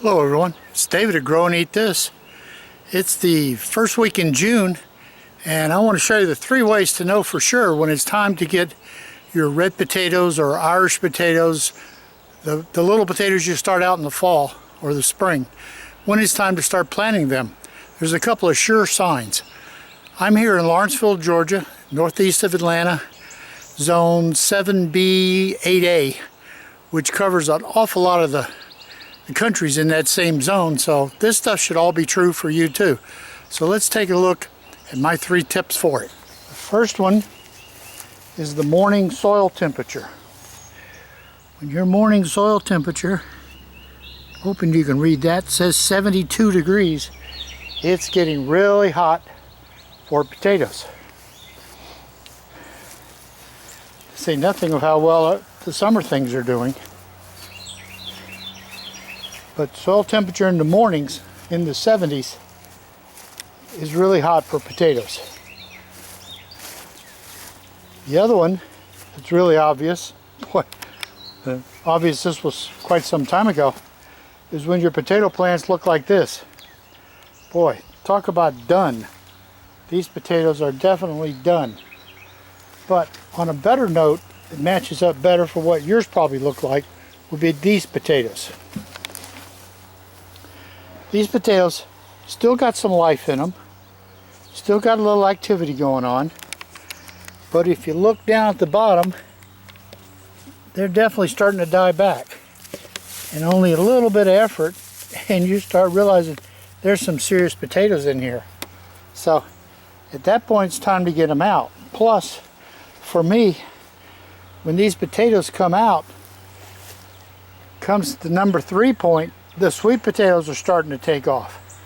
Hello everyone, it's David at Grow and Eat This. It's the first week in June and I want to show you the 3 ways to know for sure when it's time to get your red potatoes or Irish potatoes, the little potatoes you start out in the fall or the spring, when it's time to start planting them. There's a couple of sure signs. I'm here in Lawrenceville, Georgia, northeast of Atlanta, zone 7B 8A, which covers an awful lot of the countries in that same zone, so this stuff should all be true for you too. So let's take a look at my 3 tips for it. The first one is the morning soil temperature. When your morning soil temperature, hoping you can read that, says 72 degrees, it's getting really hot for potatoes. To say nothing of how well the summer things are doing. But soil temperature in the mornings in the 70s is really hot for potatoes. The other one, it's really obvious, obvious this was quite some time ago, is when your potato plants look like this. Boy, talk about done. These potatoes are definitely done. But on a better note, it matches up better for what yours probably look like, would be these potatoes. These potatoes still got some life in them, still got a little activity going on, but if you look down at the bottom, they're definitely starting to die back. And only a little bit of effort and you start realizing there's some serious potatoes in here. So at that point it's time to get them out. Plus, for me, when these potatoes come out, comes the number 3 point, the sweet potatoes are starting to take off.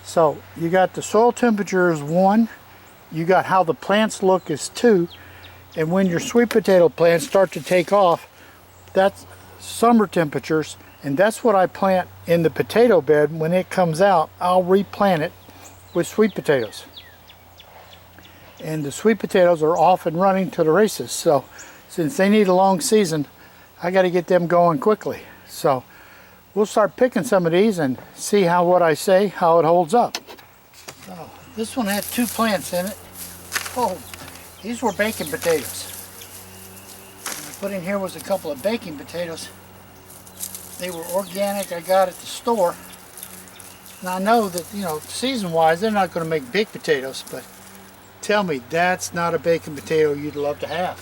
So you got the soil temperature is 1, you got how the plants look is 2, and when your sweet potato plants start to take off, that's summer temperatures, and that's what I plant in the potato bed. When it comes out, I'll replant it with sweet potatoes. And the sweet potatoes are off and running to the races, so since they need a long season, I got to get them going quickly. So we'll start picking some of these and see how it holds up. So this one had 2 plants in it. Oh, these were baking potatoes. What I put in here was a couple of baking potatoes. They were organic, I got at the store. And I know that, season-wise, they're not going to make big potatoes, but tell me, that's not a baking potato you'd love to have.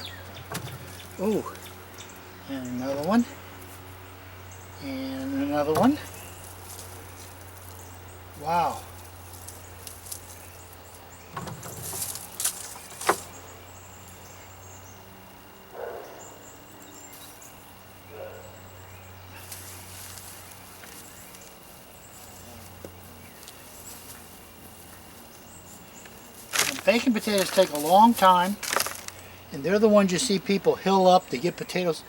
Ooh, and another one. And another one. Wow. Baking potatoes take a long time, and they're the ones you see people hill up to get potatoes.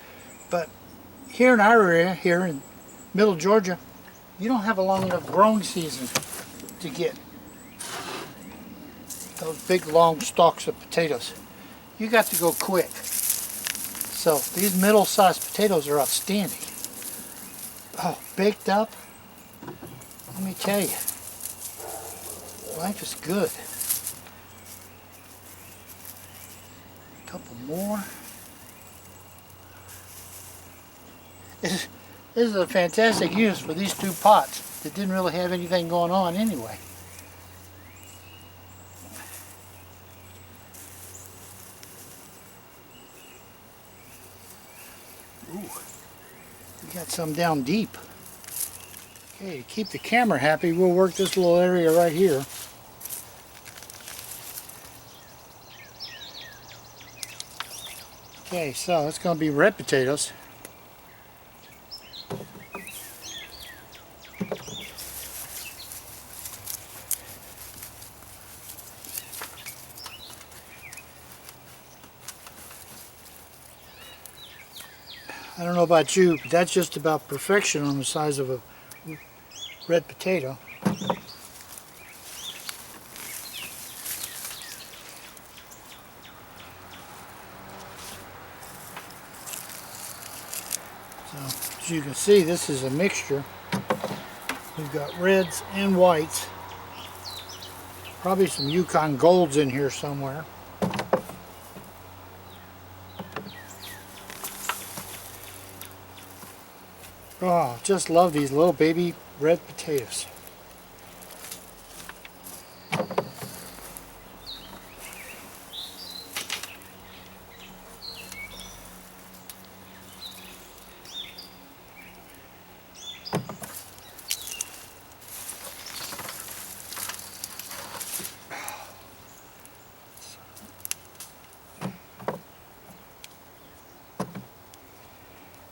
But here in our area, here in middle Georgia, you don't have a long enough growing season to get those big long stalks of potatoes. You got to go quick. So these middle-sized potatoes are outstanding. Oh, baked up, let me tell you, life is good. A couple more. This is a fantastic use for these 2 pots that didn't really have anything going on anyway. Ooh, we got some down deep. Okay, to keep the camera happy, we'll work this little area right here. Okay, so it's going to be red potatoes. I don't know about you, but that's just about perfection on the size of a red potato. So, as you can see, this is a mixture. We've got reds and whites. Probably some Yukon Golds in here somewhere. Oh, just love these little baby red potatoes.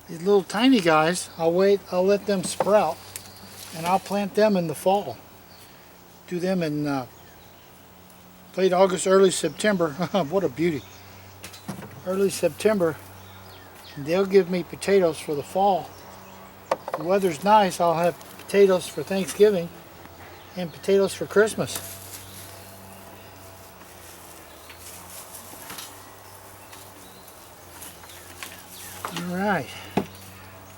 These little tiny guys, I'll let them sprout, and I'll plant them in the fall. Do them in late August, early September. What a beauty. Early September, and they'll give me potatoes for the fall. If the weather's nice, I'll have potatoes for Thanksgiving and potatoes for Christmas. All right.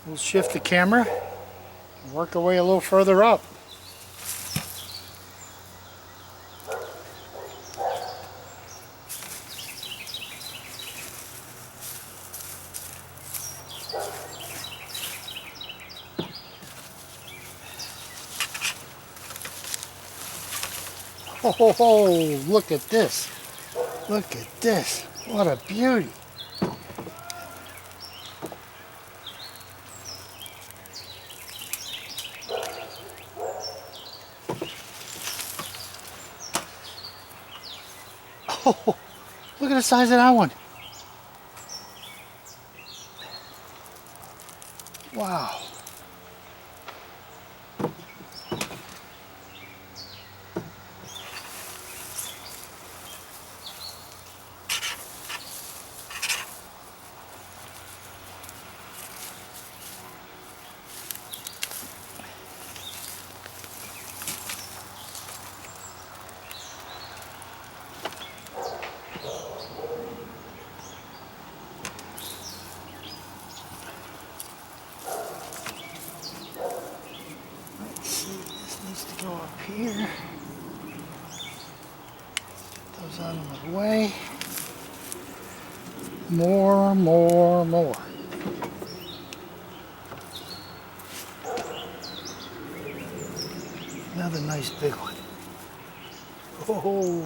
We'll shift the camera and work our way a little further up. Oh, look at this. Look at this. What a beauty. Oh, look at the size of that one. Wow. Go up here. Put those out of the way. More. Another nice big one. Oh.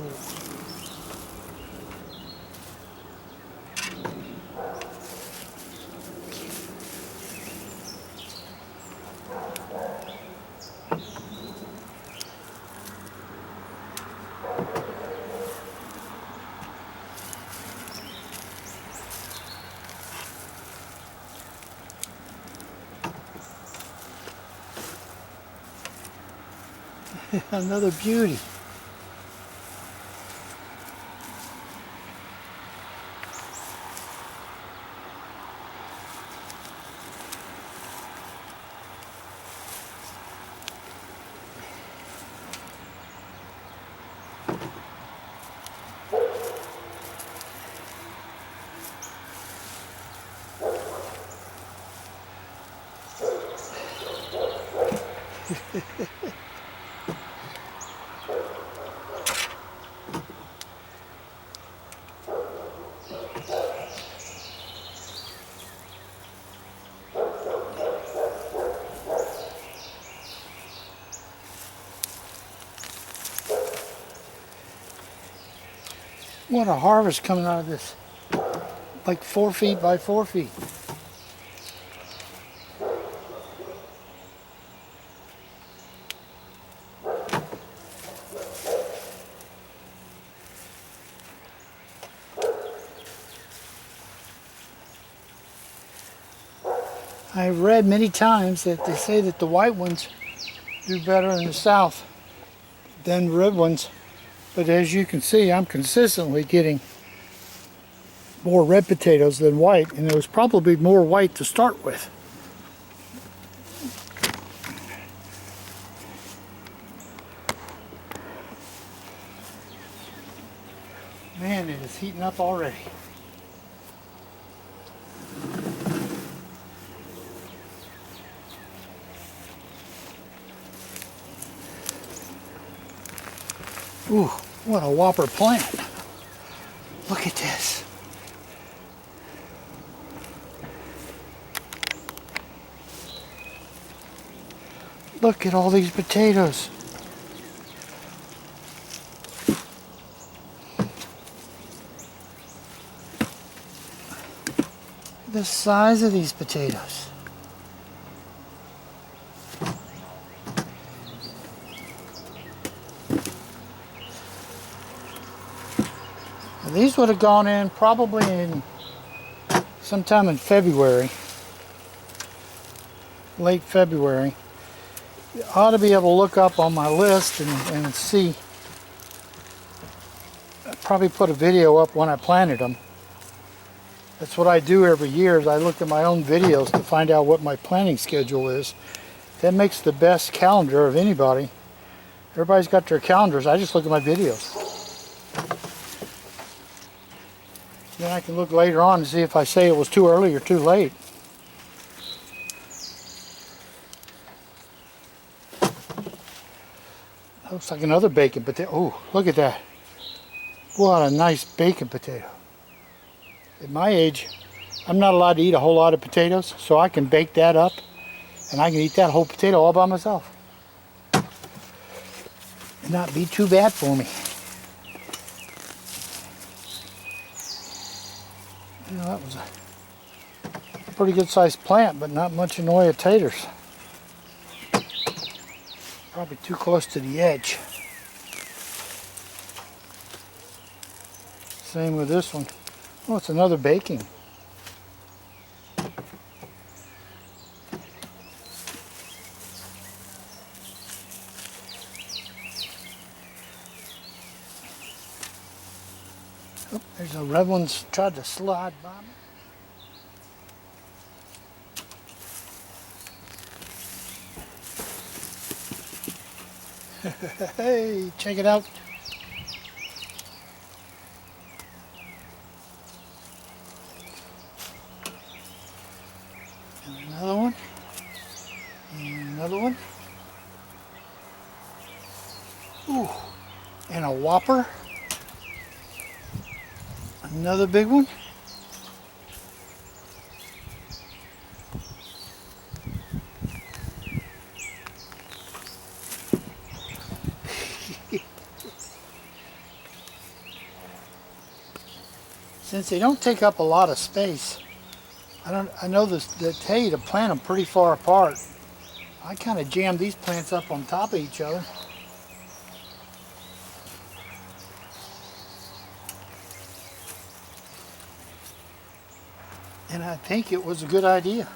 Another beauty. What a harvest coming out of this. Like 4 feet by 4 feet. I've read many times that they say that the white ones do better in the south than red ones. But as you can see, I'm consistently getting more red potatoes than white, and it was probably more white to start with. Man, it is heating up already. Ooh, what a whopper plant. Look at this. Look at all these potatoes. The size of these potatoes. Now these would have gone in probably in sometime in February, late February. You ought to be able to look up on my list and see. I probably put a video up when I planted them. That's what I do every year, is I look at my own videos to find out what my planting schedule is. That makes the best calendar of anybody. Everybody's got their calendars. I just look at my videos. Then I can look later on and see if I say it was too early or too late. That looks like another bacon potato. Oh, look at that. What a nice bacon potato. At my age, I'm not allowed to eat a whole lot of potatoes, so I can bake that up and I can eat that whole potato all by myself. And not be too bad for me. You know, that was a pretty good sized plant, but not much in the way of taters. Probably too close to the edge. Same with this one. Oh, it's another baking. Oh, there's a red one's tried to slide by me. Hey, check it out. And another one. And another one. Ooh, and a whopper. Another big one. Since they don't take up a lot of space, I know the hay to plant them pretty far apart. I kind of jam these plants up on top of each other. And I think it was a good idea.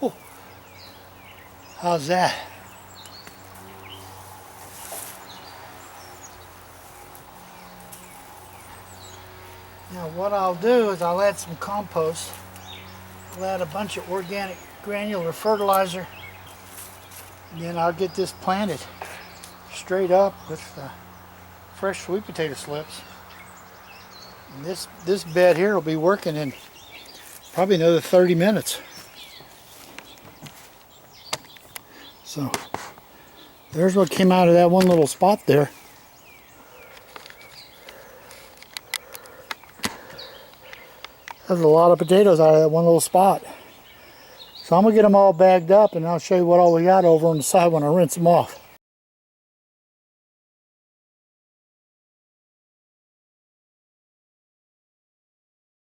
Oh, how's that? Now what I'll do is I'll add some compost. I'll add a bunch of organic granular fertilizer, and then I'll get this planted straight up with fresh sweet potato slips. And this bed here will be working in probably another 30 minutes. So there's what came out of that one little spot there. There's a lot of potatoes out of that one little spot. So I'm going to get them all bagged up and I'll show you what all we got over on the side when I rinse them off.